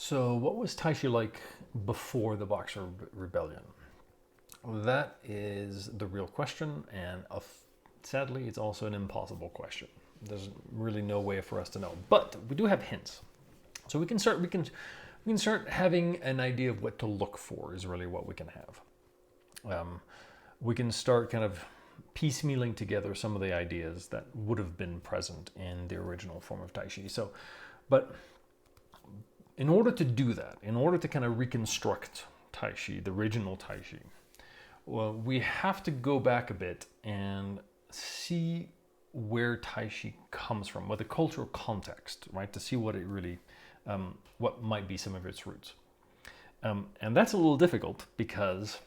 So, what was Tai Chi like before the Boxer Rebellion? That is the real question, and sadly, it's also an impossible question. There's really no way for us to know, but we do have hints. So we can start. We can start having an idea of what to look for. Is really what we can have. We can start kind of piecemealing together some of the ideas that would have been present in the original form of Tai Chi. But in order to do that, in order to kind of reconstruct Tai Chi, the original Tai Chi, well, we have to go back a bit and see where Tai Chi comes from, what the cultural context, right, to see what it really, what might be some of its roots. And that's a little difficult because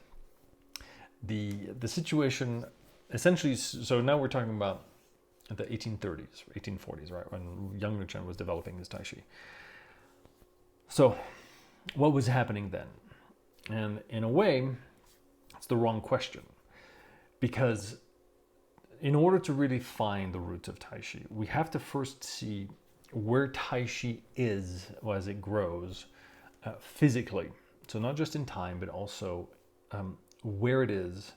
the situation essentially, so now we're talking about the 1830s, 1840s, right, when Yang Nuchen was developing his Tai Chi. So, what was happening then? And in a way, it's the wrong question. Because in order to really find the roots of Tai Chi, we have to first see where Tai Chi is as it grows physically. So, not just in time, but also where it is.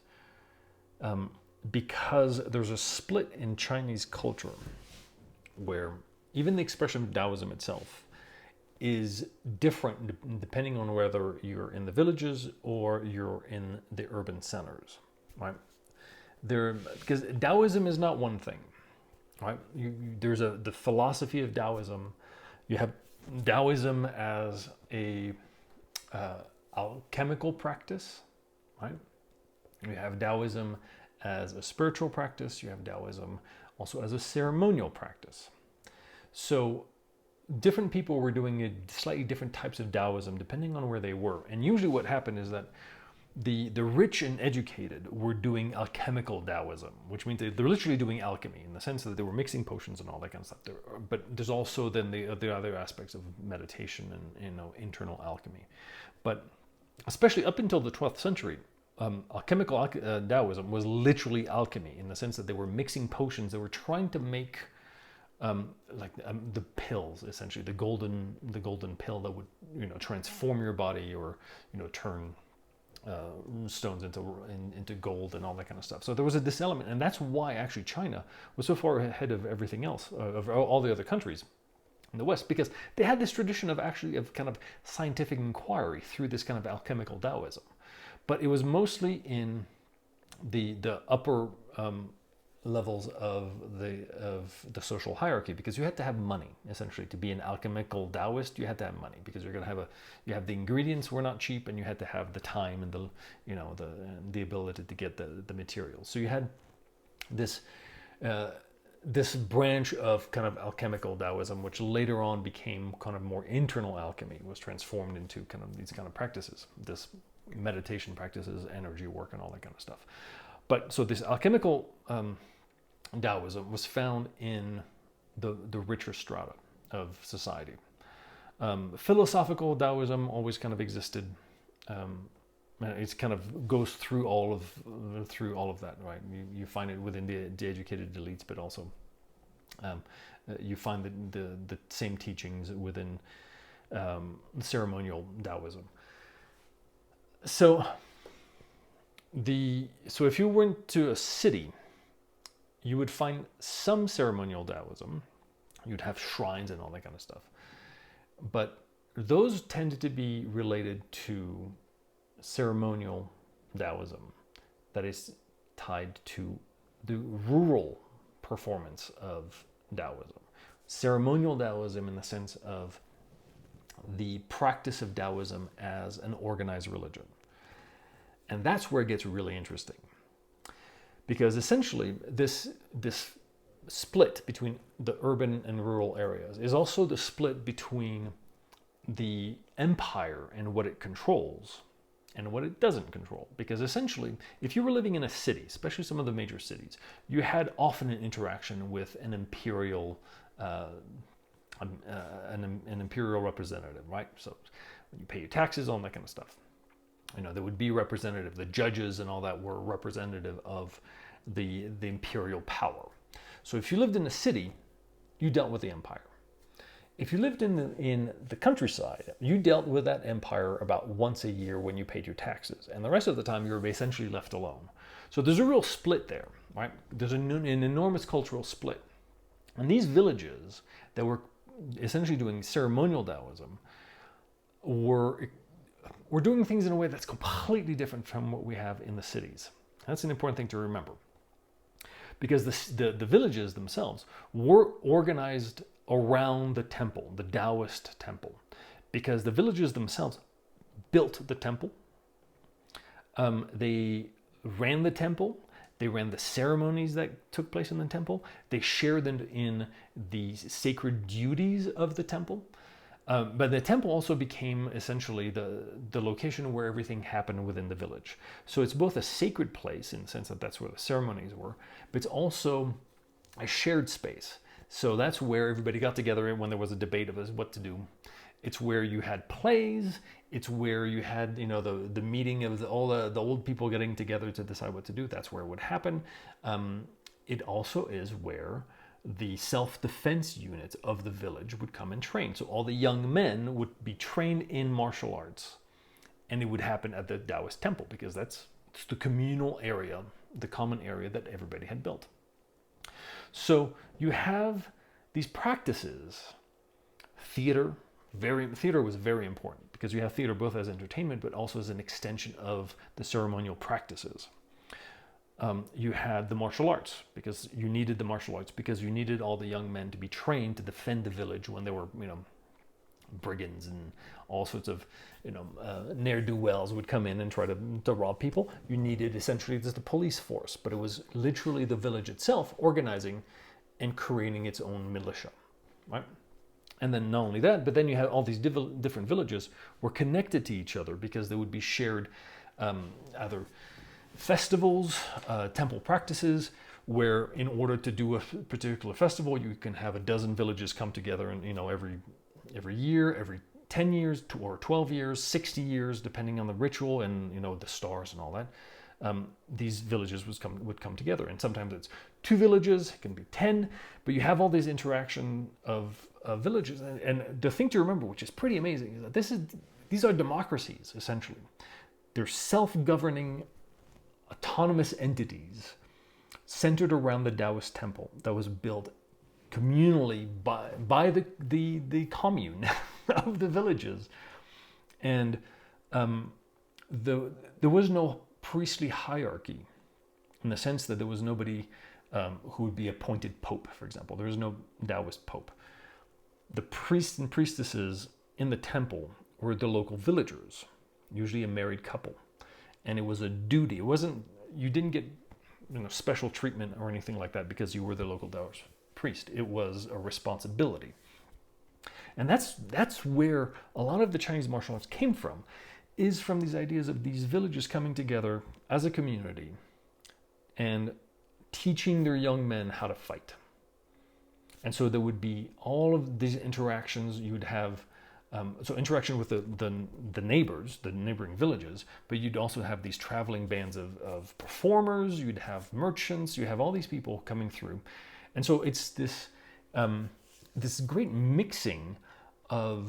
Because there's a split in Chinese culture where even the expression of Taoism itself is different depending on whether you're in the villages or you're in the urban centers, right? Because Taoism is not one thing, right? There's the philosophy of Taoism. You have Taoism as a alchemical practice, right? You have Taoism as a spiritual practice. You have Taoism also as a ceremonial practice. So different people were doing slightly different types of Taoism depending on where they were. And usually what happened is that the rich and educated were doing alchemical Taoism, which means they're literally doing alchemy in the sense that they were mixing potions and all that kind of stuff. But there's also then the other aspects of meditation and internal alchemy. But especially up until the 12th century, alchemical Taoism was literally alchemy in the sense that they were mixing potions. They were trying to make the pills, essentially the golden pill that would transform your body or turn stones into gold and all that kind of stuff. So there was this element, and that's why actually China was so far ahead of everything else, of all the other countries in the West, because they had this tradition of kind of scientific inquiry through this kind of alchemical Taoism. But it was mostly in the upper levels of the social hierarchy, because you had to have money essentially to be an alchemical Taoist. You had to have money because you're going to have the ingredients were not cheap, and you had to have the time and the ability to get the materials. So you had this branch of kind of alchemical Taoism, which later on became kind of more internal alchemy, was transformed into kind of these kind of practices, this meditation practices, energy work, and all that kind of stuff. But so this alchemical Taoism was found in the richer strata of society. Philosophical Taoism always kind of existed. It kind of goes through all of that, right? You find it within the educated elites, but also you find the same teachings within ceremonial Taoism. So if you went to a city, you would find some ceremonial Taoism. You'd have shrines and all that kind of stuff. But those tended to be related to ceremonial Taoism that is tied to the rural performance of Taoism. Ceremonial Taoism in the sense of the practice of Taoism as an organized religion. And that's where it gets really interesting. Because essentially, this split between the urban and rural areas is also the split between the empire and what it controls and what it doesn't control. Because essentially, if you were living in a city, especially some of the major cities, you had often an interaction with an imperial representative, right? So when you pay your taxes, all that kind of stuff. There would be representative, the judges and all that were representative of the imperial power. So if you lived in a city, you dealt with the empire. If you lived in the countryside, you dealt with that empire about once a year when you paid your taxes, and the rest of the time you were essentially left alone. So there's a real split there, right? There's an enormous cultural split. And these villages that were essentially doing ceremonial Taoism were doing things in a way that's completely different from what we have in the cities. That's an important thing to remember. Because the villages themselves were organized around the temple, the Taoist temple. Because the villages themselves built the temple. They ran the temple. They ran the ceremonies that took place in the temple. They shared in the sacred duties of the temple. But the temple also became essentially the location where everything happened within the village. So it's both a sacred place in the sense that that's where the ceremonies were, but it's also a shared space. So that's where everybody got together when there was a debate of what to do. It's where you had plays. It's where you had, the meeting of all the old people getting together to decide what to do. That's where it would happen. It also is where the self-defense units of the village would come and train. So all the young men would be trained in martial arts. And it would happen at the Taoist temple because it's the communal area, the common area that everybody had built. So you have these practices. Theater was very important because you have theater both as entertainment but also as an extension of the ceremonial practices. You had the martial arts because you needed the martial arts because you needed all the young men to be trained to defend the village when there were, brigands and all sorts of, ne'er-do-wells would come in and try to rob people. You needed essentially just the police force, but it was literally the village itself organizing and creating its own militia, right? And then not only that, but then you had all these different villages were connected to each other because they would be shared either festivals, temple practices, where in order to do a particular festival, you can have a dozen villages come together and, every year, every 10 years or 12 years, 60 years, depending on the ritual and, the stars and all that. These villages would come together. And sometimes it's 2 villages, it can be 10, but you have all these interaction of villages. And the thing to remember, which is pretty amazing, is that these are democracies, essentially. They're self-governing autonomous entities centered around the Taoist temple that was built communally by the commune of the villages. And there was no priestly hierarchy in the sense that there was nobody who would be appointed pope, for example. There was no Taoist pope. The priests and priestesses in the temple were the local villagers, usually a married couple. And it was a duty. You didn't get special treatment or anything like that because you were the local Taoist priest. It was a responsibility. And that's where a lot of the Chinese martial arts came from, is from these ideas of these villages coming together as a community and teaching their young men how to fight. And so there would be all of these interactions. You would have interaction with the neighbors, the neighboring villages, but you'd also have these traveling bands of performers, you'd have merchants, you have all these people coming through. And so it's this great mixing of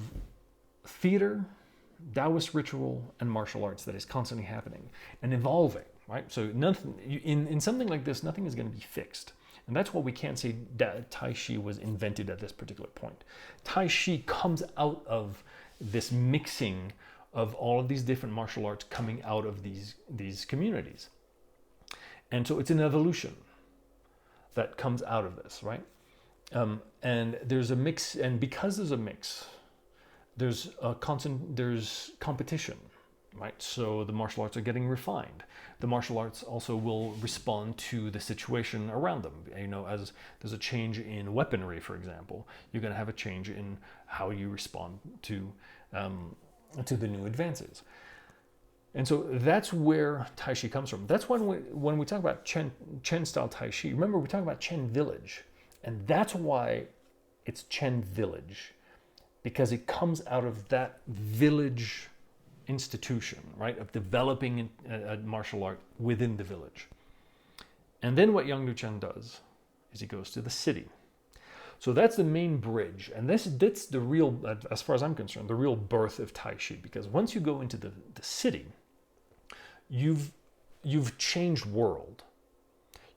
theater, Taoist ritual, and martial arts that is constantly happening and evolving, right? So in something like this, nothing is going to be fixed. And that's why we can't say that Tai Chi was invented at this particular point. Tai Chi comes out of this mixing of all of these different martial arts coming out of these communities. And so it's an evolution that comes out of this, right? And there's a mix, and because there's a mix, there's competition, right? So the martial arts are getting refined. The martial arts also will respond to the situation around them. As there's a change in weaponry, for example, you're going to have a change in how you respond to the new advances. And so that's where Tai Chi comes from. That's when we talk about Chen style Tai Chi, remember we talk about Chen village. And that's why it's Chen village, because it comes out of that village institution, right, of developing a martial art within the village. And then what Yang Nu Chen does is he goes to the city. So that's the main bridge, and that's the real, as far as I'm concerned, the real birth of Tai Chi. Because once you go into the city, you've changed world.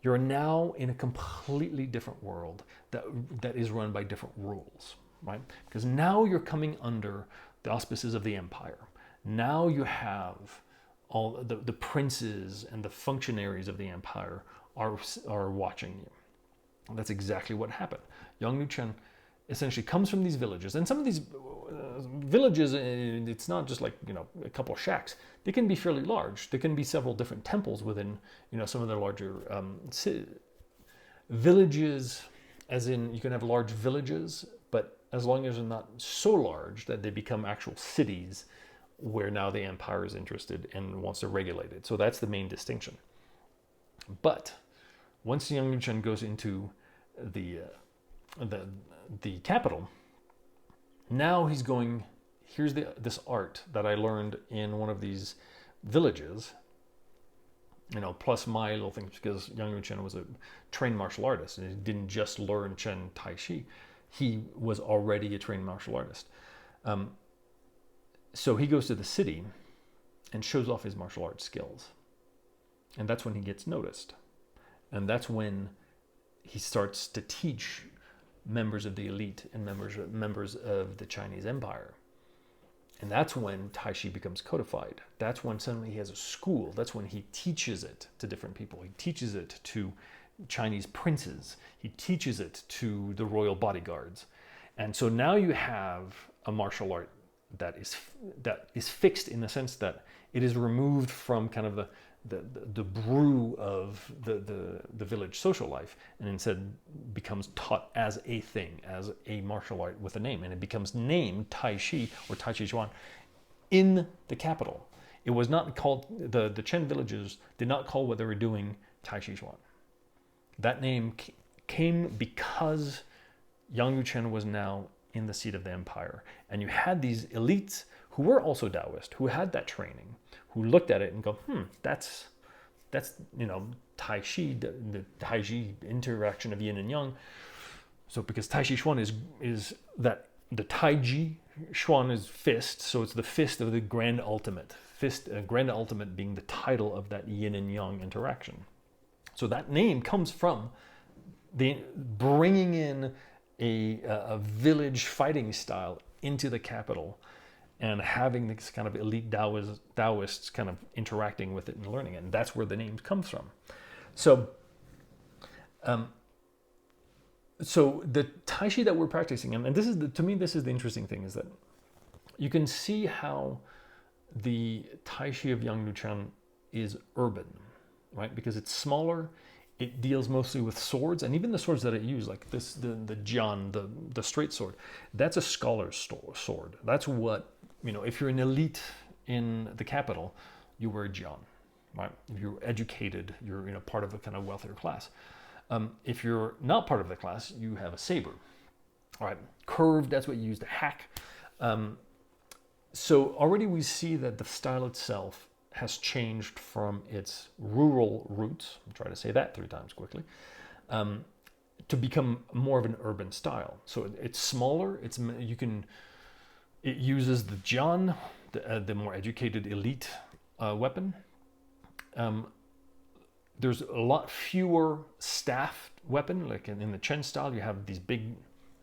You're now in a completely different world that is run by different rules, right? Because now you're coming under the auspices of the empire. Now you have all the princes and the functionaries of the empire are watching you. That's exactly what happened. Yang Luchen essentially comes from these villages, and some of these villages, it's not just like, you know, a couple of shacks. They can be fairly large. There can be several different temples within, you know, some of the larger villages, as in you can have large villages, but as long as they're not so large that they become actual cities where now the empire is interested and wants to regulate it. So that's the main distinction. But once Yang Luchen goes into the capital, now he's going, here's this art that I learned in one of these villages, you know, plus my little things, because Yang Luchen was a trained martial artist, and he didn't just learn Chen Tai Chi, he was already a trained martial artist. So he goes to the city and shows off his martial arts skills. And that's when he gets noticed. And that's when he starts to teach members of the elite and members of the Chinese Empire. And that's when Tai Chi becomes codified. That's when suddenly he has a school. That's when he teaches it to different people. He teaches it to Chinese princes. He teaches it to the royal bodyguards. And so now you have a martial art that is fixed in the sense that it is removed from kind of the brew of the village social life, and instead becomes taught as a thing, as a martial art with a name, and it becomes named Tai Chi or Tai Chi Chuan in the capital. It was not called, the Chen villages did not call what they were doing Tai Chi Chuan. That name came because Yang Luchen was now in the seat of the empire, and you had these elites who were also Taoist, who had that training, who looked at it and go, that's you know, Tai Chi, the Tai Chi interaction of yin and yang. So because Tai Chi Chuan is that the Tai Chi Chuan is fist, so it's the fist of the grand ultimate. Grand ultimate being the title of that yin and yang interaction. So that name comes from the bringing in a village fighting style into the capital, and having this kind of elite Taoists kind of interacting with it and learning it. And that's where the name comes from. So, so the Tai Chi that we're practicing, and this is to me, this is the interesting thing, is that you can see how the Tai Chi of Yang Luchen is urban, right? Because it's smaller. It deals mostly with swords, and even the swords that it uses, like this, the jian, the straight sword, that's a scholar's sword. That's what, you know, if you're an elite in the capital, you wear a jian, right? If you're educated, you're, you know, part of a kind of wealthier class. If you're not part of the class, you have a saber, all right? Curved, that's what you use to hack. So already we see that the style itself has changed from its rural roots, I'm trying to say that 3 times quickly, to become more of an urban style. So it's smaller, it uses the jian, the more educated elite weapon. There's a lot fewer staffed weapon, like in the Chen style, you have these big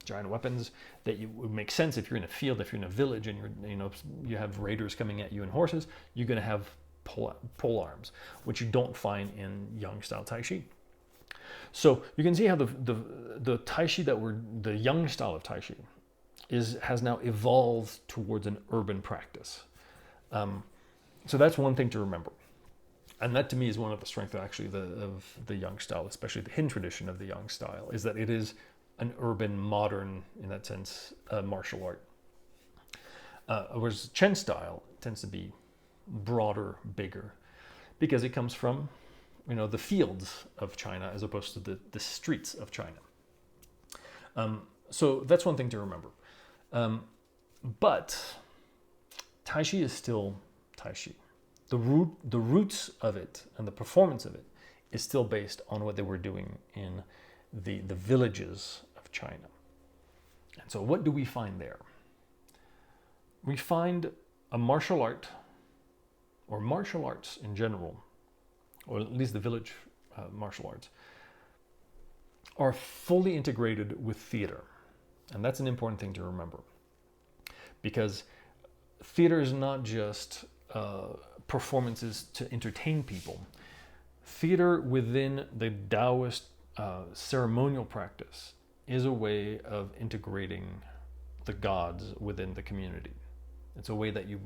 giant weapons that would make sense if you're in a field, if you're in a village and you have raiders coming at you in horses, you're going to have pole arms, which you don't find in Yang style Tai Chi. So you can see how the Tai Chi the Yang style of Tai Chi has now evolved towards an urban practice. So that's one thing to remember. And that to me is one of the strengths actually of the Yang style, especially the Hin tradition of the Yang style, is that it is an urban, modern, in that sense, martial art. Whereas Chen style tends to be broader, bigger, because it comes from, the fields of China as opposed to the streets of China. So that's one thing to remember. But Tai Chi is still Tai Chi. The roots of it and the performance of it is still based on what they were doing in the villages of China. And so what do we find there? We find a martial art, or martial arts in general, or at least the village martial arts, are fully integrated with theater. And that's an important thing to remember. Because theater is not just performances to entertain people. Theater within the Taoist ceremonial practice is a way of integrating the gods within the community. It's a way that you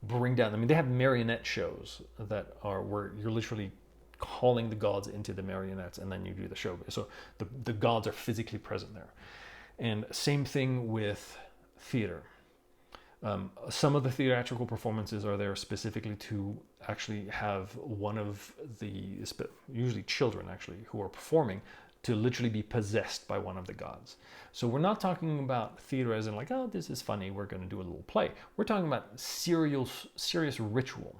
bring down, I mean, they have marionette shows that are where you're literally calling the gods into the marionettes and then you do the show. So the gods are physically present there. And same thing with theater. Some of the theatrical performances are there specifically to actually have one of the, usually children actually, who are performing to literally be possessed by one of the gods. So we're not talking about theater as in like, oh, this is funny, we're going to do a little play. We're talking about serious ritual.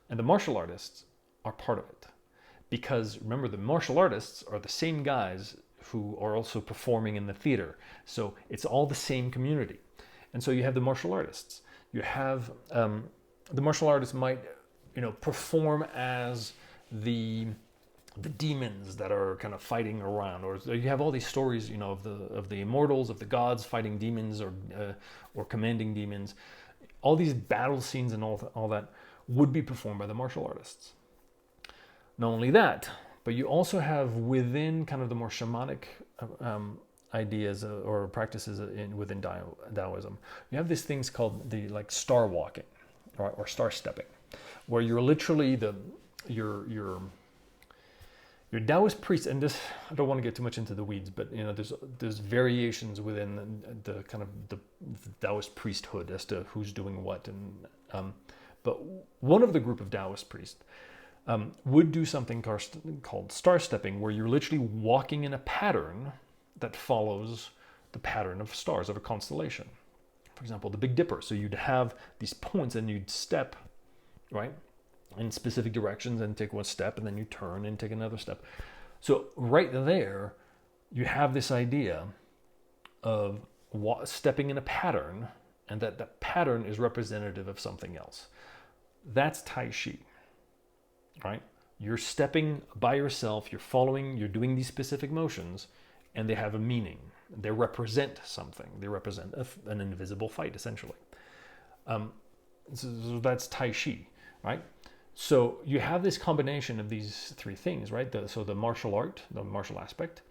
And the martial artists are part of it. Because remember, the martial artists are the same guys who are also performing in the theater. So it's all the same community. And so you have the martial artists. You have the martial artists might, perform as the demons that are kind of fighting around, or you have all these stories, of the immortals, of the gods fighting demons or commanding demons. All these battle scenes and all that would be performed by the martial artists. Not only that, but you also have within kind of the more shamanic ideas or practices within Taoism, you have these things called the star walking or star stepping, where you're literally your Taoist priest, and this, I don't want to get too much into the weeds, but there's variations within the kind of the Taoist priesthood as to who's doing what, and but one of the group of Taoist priests would do something called star stepping, where you're literally walking in a pattern that follows the pattern of stars of a constellation. For example, the Big Dipper. So you'd have these points and you'd step, right, in specific directions and take one step and then you turn and take another step. So right there, you have this idea of stepping in a pattern, and that pattern is representative of something else. That's Tai Chi, right? You're stepping by yourself, you're following, you're doing these specific motions, and they have a meaning. They represent something. They represent an invisible fight, essentially. So that's Tai Chi, right? So you have this combination of these three things, right? So the martial art, the martial aspect,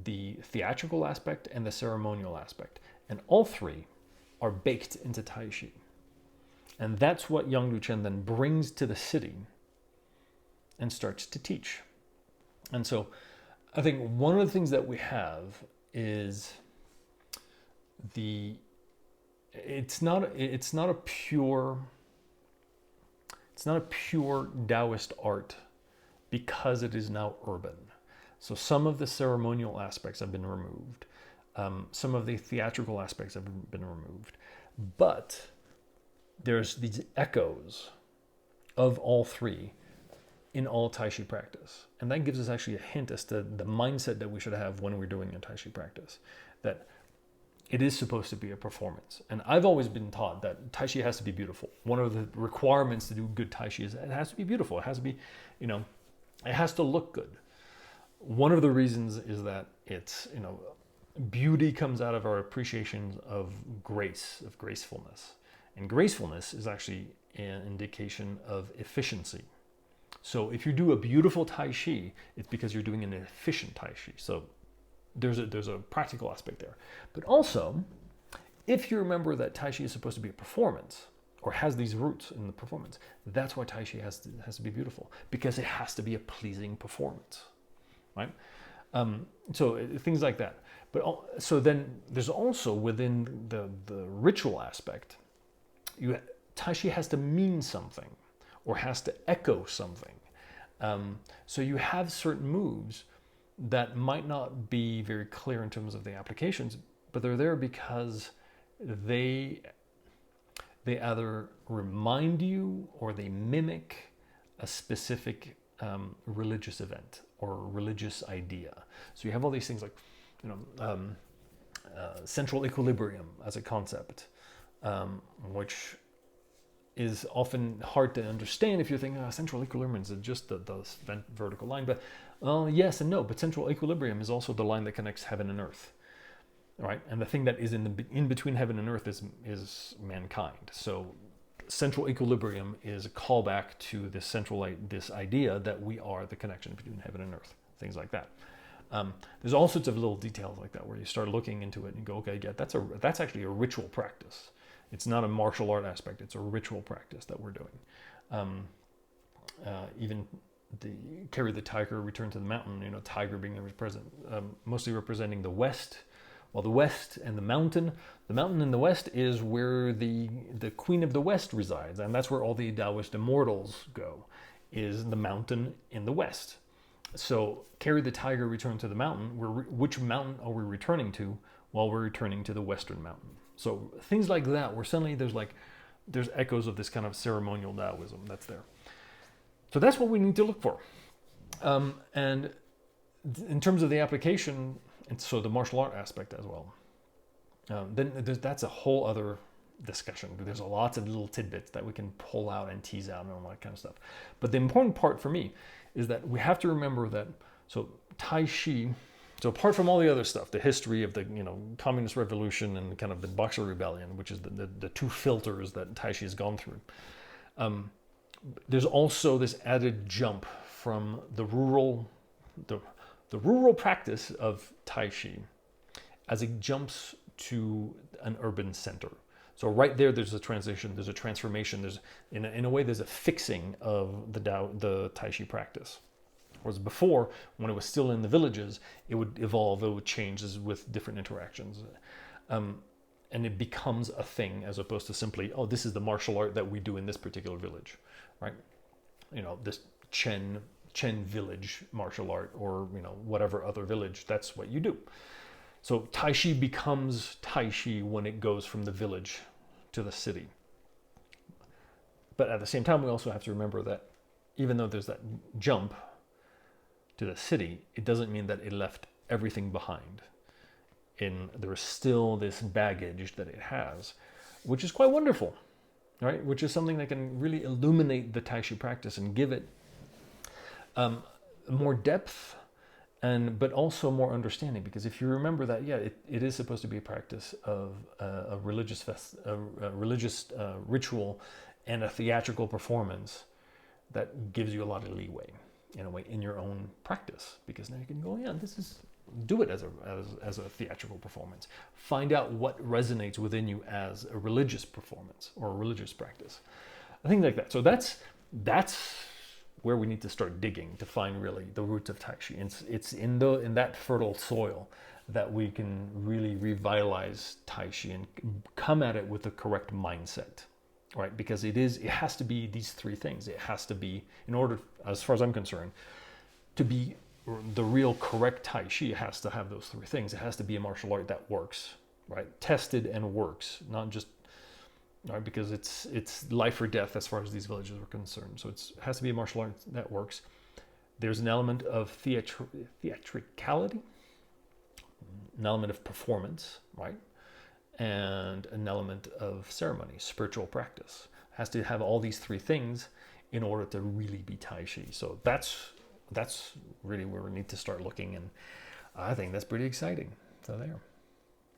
the theatrical aspect, and the ceremonial aspect. And all three are baked into Tai Chi. And that's what Yang Luchen then brings to the city and starts to teach. And so I think one of the things that we have is it's not a pure Taoist art because it is now urban. So some of the ceremonial aspects have been removed. Some of the theatrical aspects have been removed. But there's these echoes of all three in all Tai Chi practice. And that gives us actually a hint as to the mindset that we should have when we're doing a Tai Chi practice, that it is supposed to be a performance. And I've always been taught that Tai Chi has to be beautiful. One of the requirements to do good Tai Chi is it has to be beautiful. It has to be, it has to look good. One of the reasons is that it's, beauty comes out of our appreciation of grace, of gracefulness. And gracefulness is actually an indication of efficiency. So if you do a beautiful Tai Chi, it's because you're doing an efficient Tai Chi. So there's a practical aspect there. But also, if you remember that Tai Chi is supposed to be a performance, or has these roots in the performance, that's why Tai Chi has to be beautiful, because it has to be a pleasing performance, right? So things like that. But so then there's also within the ritual aspect, Tai Chi has to mean something, or has to echo something. So you have certain moves that might not be very clear in terms of the applications, but they're there because they either remind you or they mimic a specific religious event or religious idea. So you have all these things like, central equilibrium as a concept, which is often hard to understand if you're thinking, central equilibrium is just the vertical line. But yes and no. But central equilibrium is also the line that connects heaven and earth, right? And the thing that is in between heaven and earth is mankind. So central equilibrium is a callback to this idea that we are the connection between heaven and earth, things like that. There's all sorts of little details like that where you start looking into it and you go, okay, yeah, that's actually a ritual practice. It's not a martial art aspect. It's a ritual practice that we're doing. Even the carry the tiger, return to the mountain. Tiger being mostly representing the west. Well, the west and the mountain in the west is where the queen of the west resides, and that's where all the Taoist immortals go. Is the mountain in the west. So carry the tiger, return to the mountain. Which mountain are we returning to? Well, we're returning to the western mountain. So things like that, where suddenly there's echoes of this kind of ceremonial Taoism that's there. So that's what we need to look for. And in terms of the application, and so the martial art aspect as well, then that's a whole other discussion. There's lots of little tidbits that we can pull out and tease out and all that kind of stuff. But the important part for me is that we have to remember that, so Tai Chi, so apart from all the other stuff, the history of the communist revolution and kind of the Boxer Rebellion, which is the two filters that Tai Chi has gone through, there's also this added jump from the rural practice of Tai Chi as it jumps to an urban center. So right there's a transition, there's a transformation, there's in a way there's a fixing of the Tai Chi practice. Whereas before, when it was still in the villages, it would evolve, it would change with different interactions. And it becomes a thing as opposed to simply, this is the martial art that we do in this particular village, right? This Chen village martial art, or whatever other village, that's what you do. So Tai Chi becomes Tai Chi when it goes from the village to the city. But at the same time, we also have to remember that even though there's that jump to the city, it doesn't mean that it left everything behind. There is still this baggage that it has, which is quite wonderful, right? Which is something that can really illuminate the Tai Chi practice and give it more depth, but also more understanding. Because if you remember that, it is supposed to be a practice of a religious ritual and a theatrical performance that gives you a lot of leeway in a way in your own practice, because now you can go, do it as a theatrical performance. Find out what resonates within you as a religious performance or a religious practice. I think like that. So that's where we need to start digging to find really the roots of Tai Chi. It's in that fertile soil that we can really revitalize Tai Chi and come at it with the correct mindset. Right, because it has to be these three things. It has to be, in order, as far as I'm concerned, to be the real correct Tai Chi, it has to have those three things. It has to be a martial art that works, right? Tested and works, not just, right? Because it's life or death as far as these villages are concerned. So it has to be a martial art that works. There's an element of theatricality, an element of performance, right? And an element of ceremony, spiritual practice. It has to have all these three things in order to really be Tai Chi. So that's really where we need to start looking, and I think that's pretty exciting. So there.